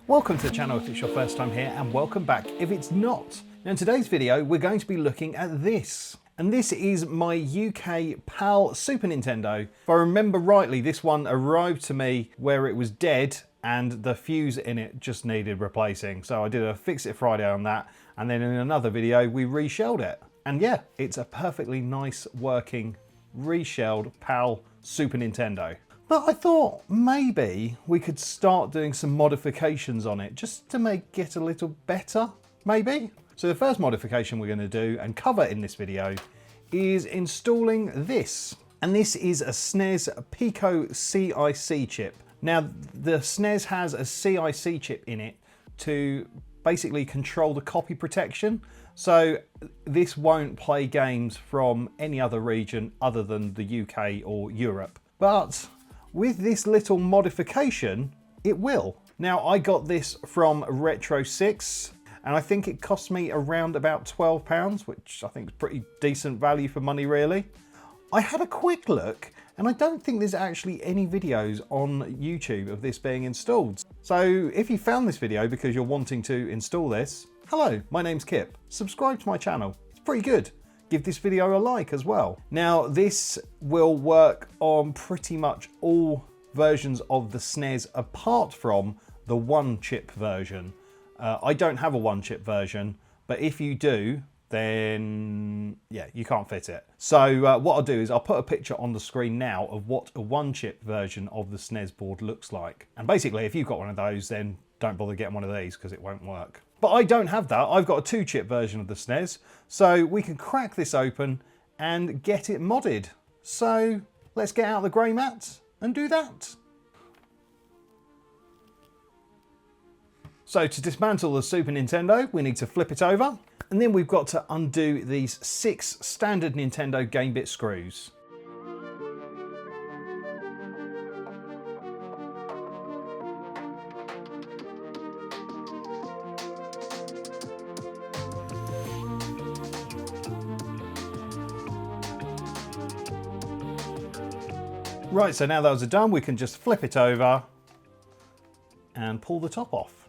Welcome to the channel if it's your first time here, and welcome back if it's not. Now in today's video we're going to be looking at this. And this is my UK PAL Super Nintendo. If I remember rightly, this one arrived to me where it was dead and the fuse in it just needed replacing. So I did a Fix It Friday on that, and then in another video we reshelled it. And yeah, it's a perfectly nice working reshelled PAL Super Nintendo. But I thought maybe we could start doing some modifications on it just to make it a little better, maybe? So the first modification we're going to do and cover in this video is installing this. And this is a SNES PicoCIC chip. Now the SNES has a CIC chip in it to basically control the copy protection. So this won't play games from any other region other than the UK or Europe. But with this little modification, it will. Now I got this from Retrosix, and I think it cost me around about £12, which I think is pretty decent value for money really. I had a quick look and I don't think there's actually any videos on YouTube of this being installed. So if you found this video because you're wanting to install this, hello, my name's Kip. Subscribe to my channel, it's pretty good. Give this video a like as well. Now this will work on pretty much all versions of the SNES apart from the one chip version. I don't have a one chip version, but if you do, then yeah, you can't fit it. So what I'll do is I'll put a picture on the screen now of what a one chip version of the SNES board looks like. And basically if you've got one of those, then don't bother getting one of these because it won't work. But I don't have that. I've got a two chip version of the SNES. So we can crack this open and get it modded. So let's get out the grey mat and do that. So to dismantle the Super Nintendo, we need to flip it over, and then we've got to undo these 6 standard Nintendo game bit screws. Right, so now those are done, we can just flip it over and pull the top off.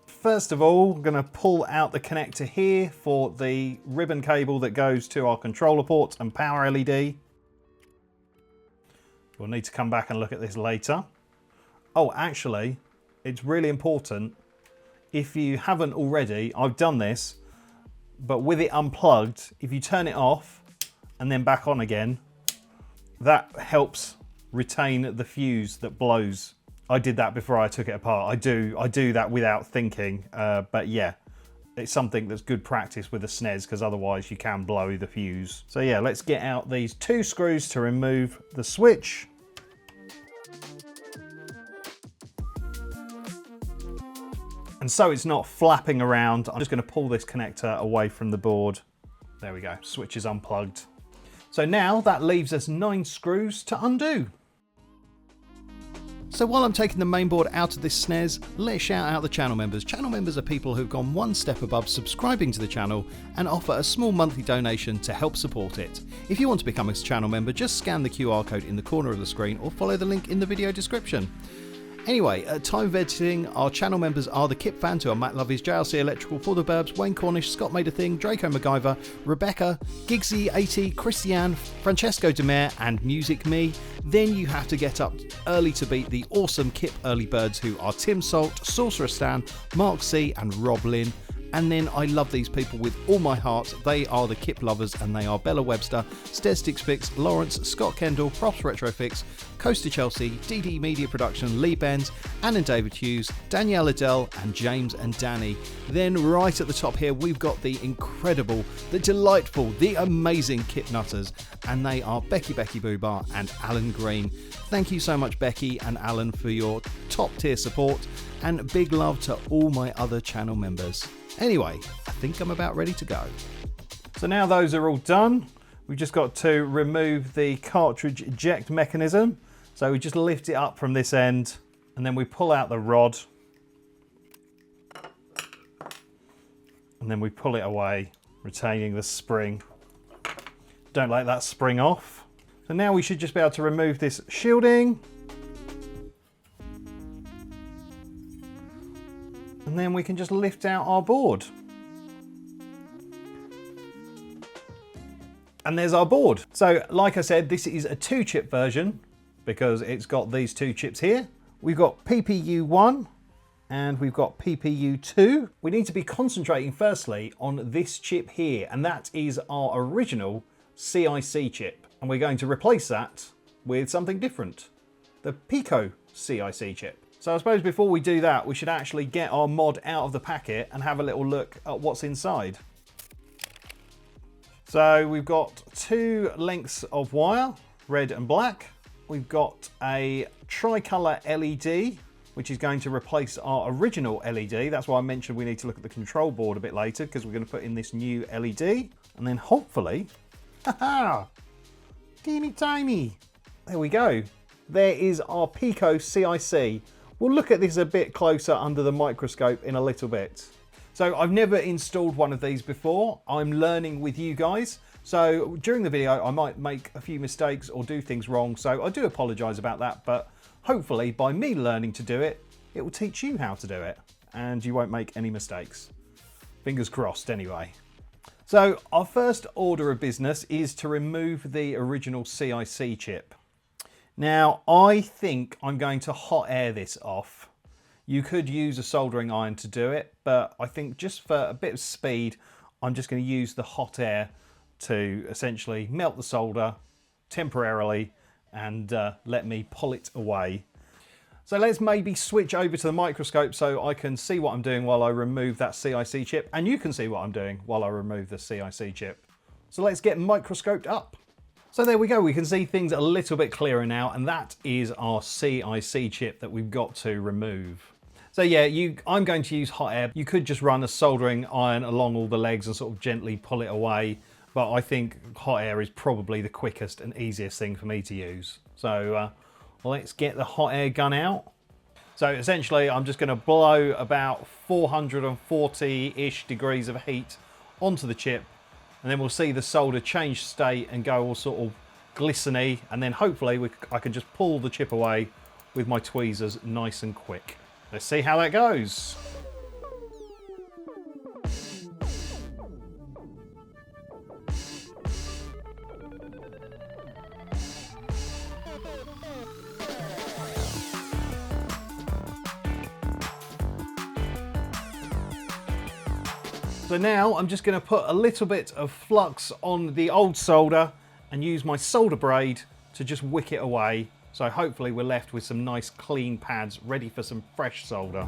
First of all, I'm going to pull out the connector here for the ribbon cable that goes to our controller port and power LED. We'll need to come back and look at this later. Oh, actually, it's really important. If you haven't already, I've done this, but with it unplugged, if you turn it off and then back on again, that helps retain the fuse that blows. I did that before I took it apart. I do that without thinking, but yeah, it's something that's good practice with a SNES because otherwise you can blow the fuse. So yeah, let's get out these 2 screws to remove the switch. And so it's not flapping around, I'm just going to pull this connector away from the board. There we go, switch is unplugged. So now that leaves us 9 screws to undo. So while I'm taking the mainboard out of this SNES, let's shout out the channel members. Channel members are people who've gone one step above subscribing to the channel and offer a small monthly donation to help support it. If you want to become a channel member, just scan the QR code in the corner of the screen or follow the link in the video description. Anyway, at time of editing, our channel members are the Kip Fans, who are Matt Lovey's, JLC Electrical, For the Burbs, Wayne Cornish, Scott Made a Thing, Draco MacGyver, Rebecca, Giggsy80, Christiane, Francesco Demare, and Music Me. Then you have to get up early to beat the awesome Kip early birds, who are Tim Salt, Sorcerer Stan, Mark C, and Rob Lynn. And then I love these people with all my heart. They are the Kip lovers, and they are Bella Webster, Stestics Fix, Lawrence, Scott Kendall, Props Retrofix, Coaster Chelsea, DD Media Production, Lee Benz, Anne and David Hughes, Danielle Adele, and James and Danny. Then right at the top here, we've got the incredible, the delightful, the amazing Kip Nutters, and they are Becky Boobar and Alan Green. Thank you so much, Becky and Alan, for your top tier support, and big love to all my other channel members. Anyway, I think I'm about ready to go. So now those are all done, we've just got to remove the cartridge eject mechanism. So we just lift it up from this end and then we pull out the rod and then we pull it away, retaining the spring. Don't let that spring off. So now we should just be able to remove this shielding. And then we can just lift out our board. And there's our board. So like I said, this is a 2-chip version because it's got these 2 chips here. We've got PPU1 and we've got PPU2. We need to be concentrating firstly on this chip here, and that is our original CIC chip. And we're going to replace that with something different, the PicoCIC chip. So I suppose before we do that, we should actually get our mod out of the packet and have a little look at what's inside. So we've got 2 lengths of wire, red and black. We've got a tricolour LED, which is going to replace our original LED. That's why I mentioned we need to look at the control board a bit later, because we're going to put in this new LED. And then hopefully, haha, teeny tiny. There we go. There is our PicoCIC. We'll look at this a bit closer under the microscope in a little bit. So I've never installed one of these before. I'm learning with you guys. So during the video, I might make a few mistakes or do things wrong. So I do apologize about that, but hopefully by me learning to do it, it will teach you how to do it and you won't make any mistakes. Fingers crossed anyway. So our first order of business is to remove the original CIC chip. Now, I think I'm going to hot air this off. You could use a soldering iron to do it, but I think just for a bit of speed, I'm just going to use the hot air to essentially melt the solder temporarily and let me pull it away. So let's maybe switch over to the microscope so I can see what I'm doing while I remove that CIC chip, and you can see what I'm doing while I remove the CIC chip. So let's get microscoped up. So there we go, we can see things a little bit clearer now, and that is our CIC chip that we've got to remove. So yeah, I'm going to use hot air. You could just run a soldering iron along all the legs and sort of gently pull it away, but I think hot air is probably the quickest and easiest thing for me to use. So let's get the hot air gun out. So essentially I'm just going to blow about 440-ish degrees of heat onto the chip, and then we'll see the solder change state and go all sort of glistening, and then hopefully I can just pull the chip away with my tweezers nice and quick. Let's see how that goes. So now I'm just going to put a little bit of flux on the old solder and use my solder braid to just wick it away. So hopefully we're left with some nice clean pads ready for some fresh solder.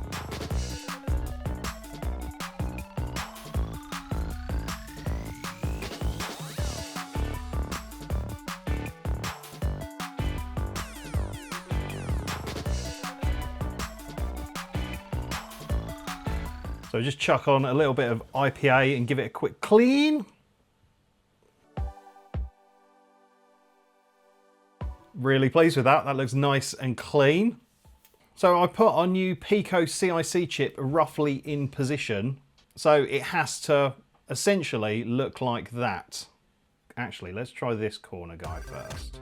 So just chuck on a little bit of IPA and give it a quick clean. Really pleased with that. That looks nice and clean. So I put our new PicoCIC chip roughly in position. So it has to essentially look like that. Actually, let's try this corner guy first.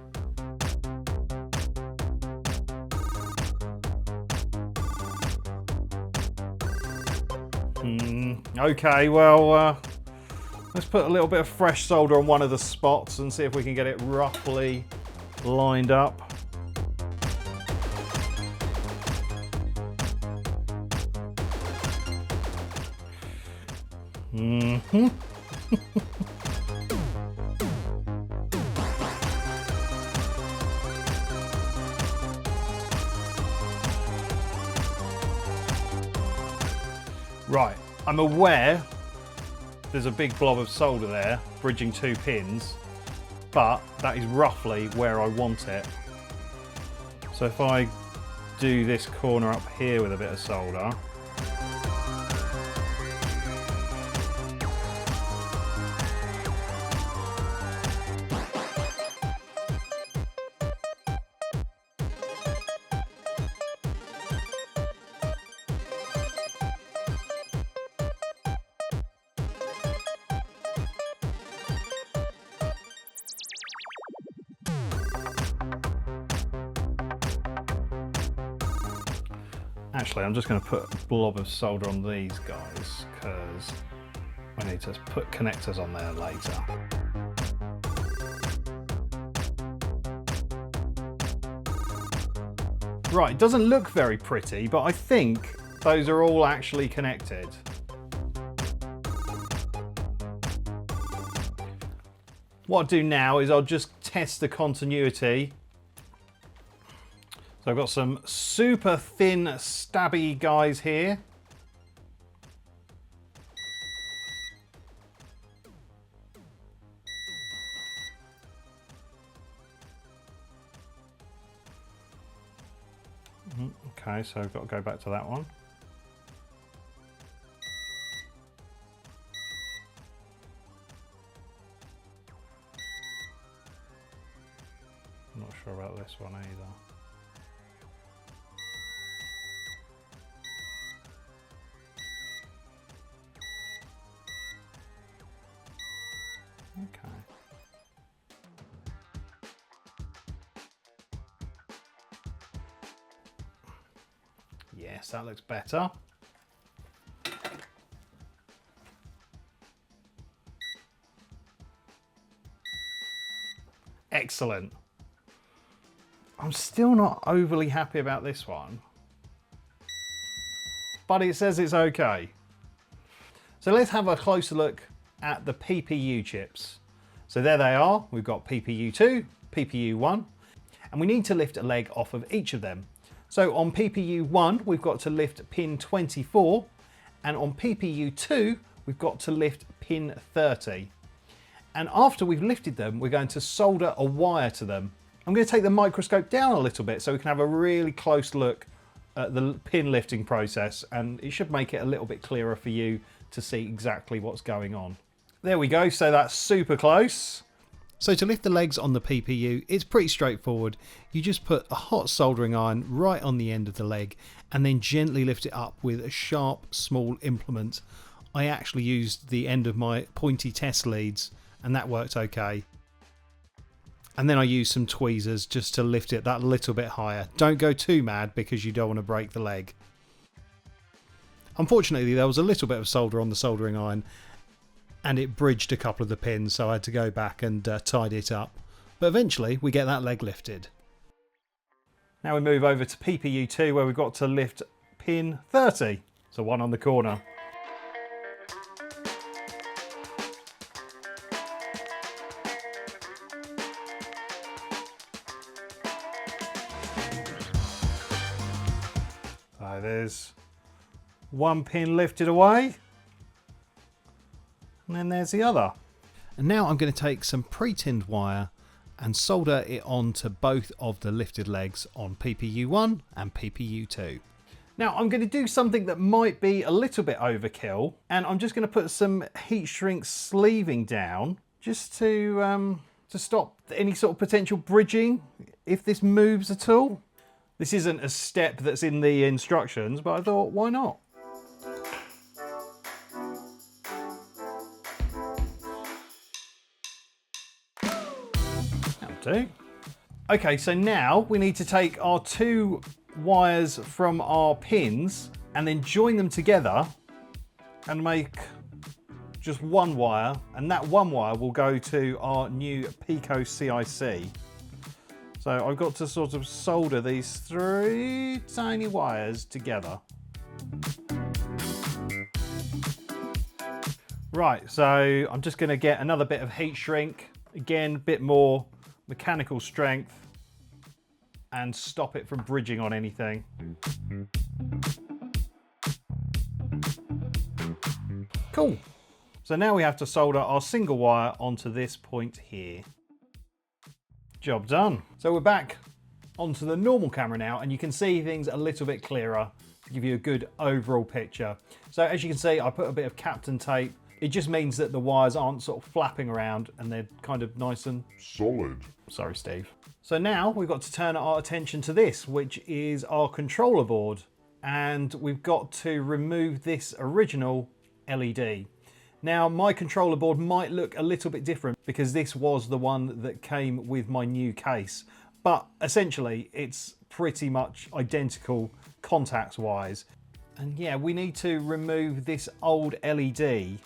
Okay, well, let's put a little bit of fresh solder on one of the spots and see if we can get it roughly lined up. Right, I'm aware there's a big blob of solder there, bridging 2 pins, but that is roughly where I want it. So if I do this corner up here with a bit of solder, Actually, I'm just going to put a blob of solder on these guys because I need to put connectors on there later. Right, it doesn't look very pretty, but I think those are all actually connected. What I'll do now is I'll just test the continuity. So I've got some super thin stabby guys here. Okay, so I've got to go back to that one. I'm not sure about this one either. Okay. Yes, that looks better. Excellent. I'm still not overly happy about this one, but it says it's okay. So let's have a closer look at the PPU chips. So there they are. We've got PPU2, PPU1, and we need to lift a leg off of each of them. So on PPU1, we've got to lift pin 24, and on PPU2, we've got to lift pin 30. And after we've lifted them, we're going to solder a wire to them. I'm going to take the microscope down a little bit so we can have a really close look at the pin lifting process, and it should make it a little bit clearer for you to see exactly what's going on. There we go, so that's super close. So to lift the legs on the PPU, it's pretty straightforward. You just put a hot soldering iron right on the end of the leg and then gently lift it up with a sharp, small implement. I actually used the end of my pointy test leads and that worked okay. And then I used some tweezers just to lift it that little bit higher. Don't go too mad because you don't want to break the leg. Unfortunately, there was a little bit of solder on the soldering iron and it bridged a couple of the pins, so I had to go back and tidy it up. But eventually we get that leg lifted. Now we move over to PPU2 where we've got to lift pin 30, so one on the corner. So there's one pin lifted away. And then there's the other. And now I'm going to take some pre-tinned wire and solder it onto both of the lifted legs on PPU1 and PPU2. Now I'm going to do something that might be a little bit overkill, and I'm just going to put some heat shrink sleeving down just to stop any sort of potential bridging if this moves at all. This isn't a step that's in the instructions, but I thought, why not? Do. Okay, so now we need to take our two wires from our pins and then join them together and make just one wire, and that one wire will go to our new PicoCIC. So I've got to sort of solder these three tiny wires together. Right, so I'm just going to get another bit of heat shrink, again a bit more mechanical strength, and stop it from bridging on anything. Cool. So now we have to solder our single wire onto this point here. Job done. So we're back onto the normal camera now, and you can see things a little bit clearer to give you a good overall picture. So as you can see, I put a bit of Captain tape. It just means that the wires aren't sort of flapping around and they're kind of nice and solid. Sorry, Steve. So now we've got to turn our attention to this, which is our controller board. And we've got to remove this original LED. Now my controller board might look a little bit different because this was the one that came with my new case. but essentially it's pretty much identical contacts wise. And yeah, we need to remove this old LED.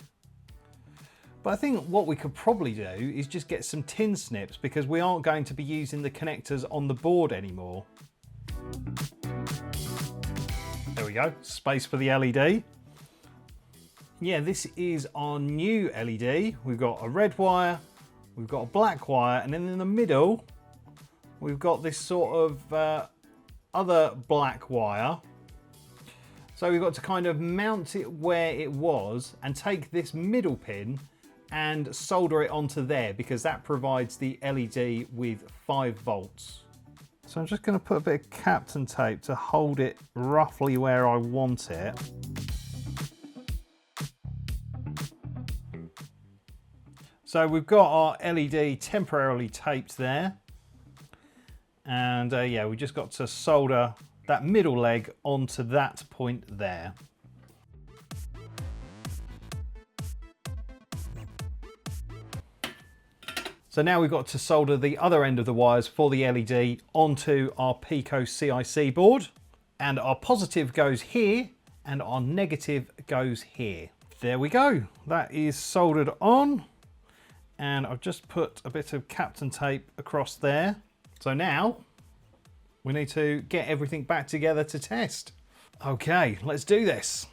But I think what we could probably do is just get some tin snips, because we aren't going to be using the connectors on the board anymore. There we go, space for the LED. Yeah, this is our new LED. We've got a red wire, we've got a black wire, and then in the middle, we've got this sort of other black wire. So we've got to kind of mount it where it was and take this middle pin and solder it onto there, because that provides the LED with 5 volts. So I'm just going to put a bit of Kapton tape to hold it roughly where I want it. So we've got our LED temporarily taped there. And yeah, we just got to solder that middle leg onto that point there. So now we've got to solder the other end of the wires for the LED onto our PicoCIC board. And our positive goes here and our negative goes here. There we go. That is soldered on. And I've just put a bit of Kapton tape across there. So now we need to get everything back together to test. Okay, let's do this.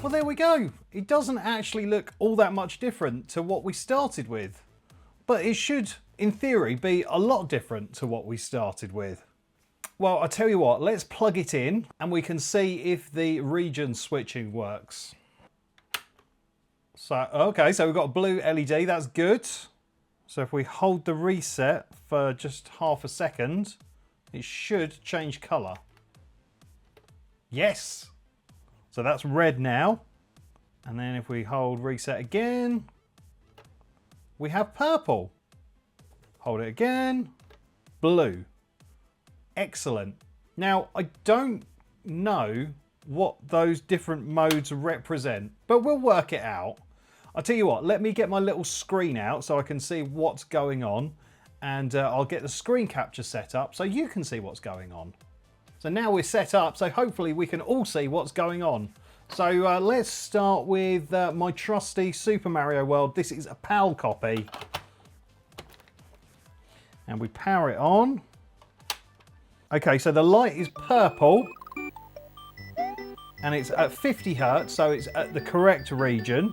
Well, there we go. It doesn't actually look all that much different to what we started with, but it should, in theory, be a lot different to what we started with. Well, I tell you what, let's plug it in and we can see if the region switching works. So, okay, so we've got a blue LED, that's good. So if we hold the reset for just half a second, it should change color. Yes. So that's red now. And then if we hold reset again, we have purple. Hold it again, blue. Excellent. Now, I don't know what those different modes represent, but we'll work it out. I'll tell you what, let me get my little screen out so I can see what's going on, and I'll get the screen capture set up so you can see what's going on. So now we're set up, so hopefully we can all see what's going on. So let's start with my trusty Super Mario World. This is a PAL copy. And we power it on. Okay, so the light is purple. And it's at 50 Hertz, so it's at the correct region.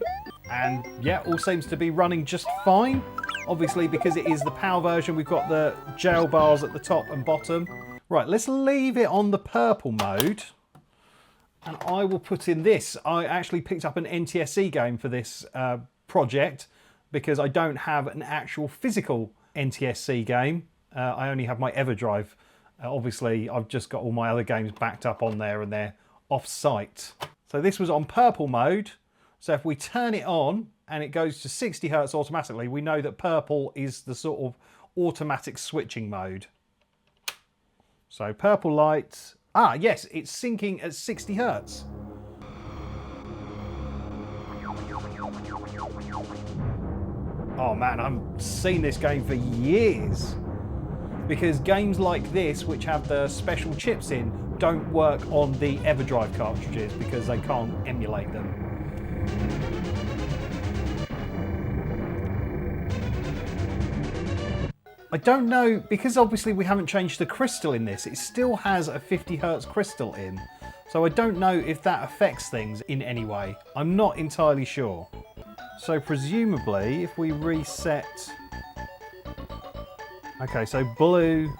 And yeah, all seems to be running just fine. Obviously, because it is the PAL version, we've got the jail bars at the top and bottom. Right, let's leave it on the purple mode. And I will put in this. I actually picked up an NTSC game for this project because I don't have an actual physical NTSC game. I only have my EverDrive. Obviously, I've just got all my other games backed up on there and they're off-site. So this was on purple mode. So if we turn it on and it goes to 60 Hertz automatically, we know that purple is the sort of automatic switching mode. So purple light, yes, it's syncing at 60 Hertz. Oh man, I've seen this game for years. Because games like this, which have the special chips in, don't work on the EverDrive cartridges because they can't emulate them. I don't know, because obviously we haven't changed the crystal in this, it still has a 50 Hertz crystal in. So I don't know if that affects things in any way. I'm not entirely sure. So presumably, if we reset... Okay, so blue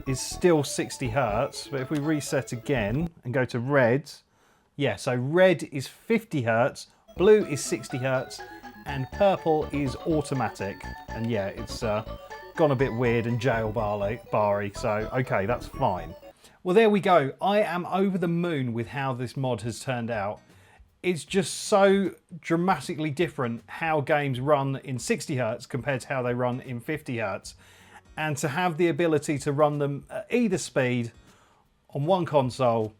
is still 60 Hertz, but if we reset again and go to red, yeah, so red is 50 Hertz blue is 60 Hz, and purple is automatic. And yeah, it's gone a bit weird and jailbar-y, so okay, that's fine. Well, there we go. I am over the moon with how this mod has turned out. It's just so dramatically different how games run in 60 Hz compared to how they run in 50 Hz. And to have the ability to run them at either speed on one console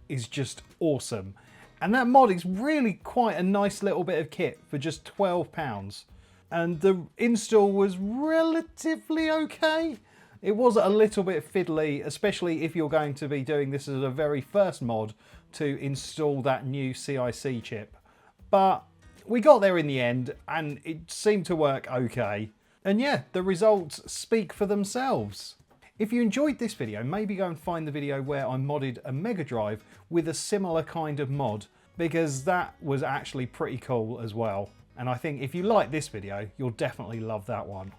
is just awesome. And that mod is really quite a nice little bit of kit for just £12. And the install was relatively okay. It was a little bit fiddly, especially if you're going to be doing this as a very first mod to install that new CIC chip. But we got there in the end and it seemed to work okay. And yeah, the results speak for themselves. If you enjoyed this video, maybe go and find the video where I modded a Mega Drive with a similar kind of mod, because that was actually pretty cool as well. And I think if you like this video, you'll definitely love that one.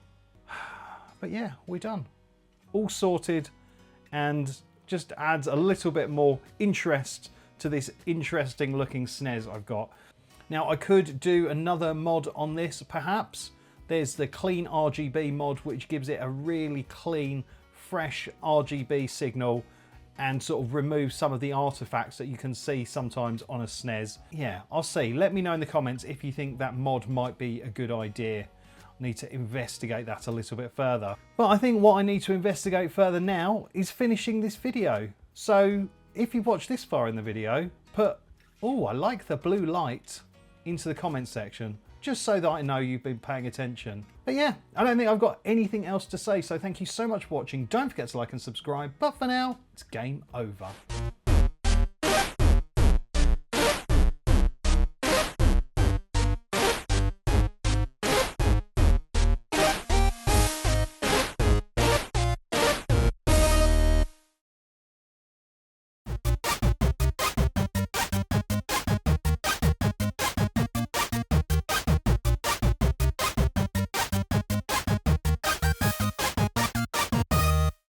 But yeah, we're done. All sorted, and just adds a little bit more interest to this interesting looking SNES I've got. Now I could do another mod on this perhaps. There's the clean RGB mod, which gives it a really clean, fresh RGB signal and sort of removes some of the artifacts that you can see sometimes on a SNES. Yeah, I'll see. Let me know in the comments if you think that mod might be a good idea. Need to investigate that a little bit further. But I think what I need to investigate further now is finishing this video. So if you've watched this far in the video, put, oh, I like the blue light into the comment section, just so that I know you've been paying attention. But yeah, I don't think I've got anything else to say, so thank you so much for watching. Don't forget to like and subscribe, but for now, it's game over.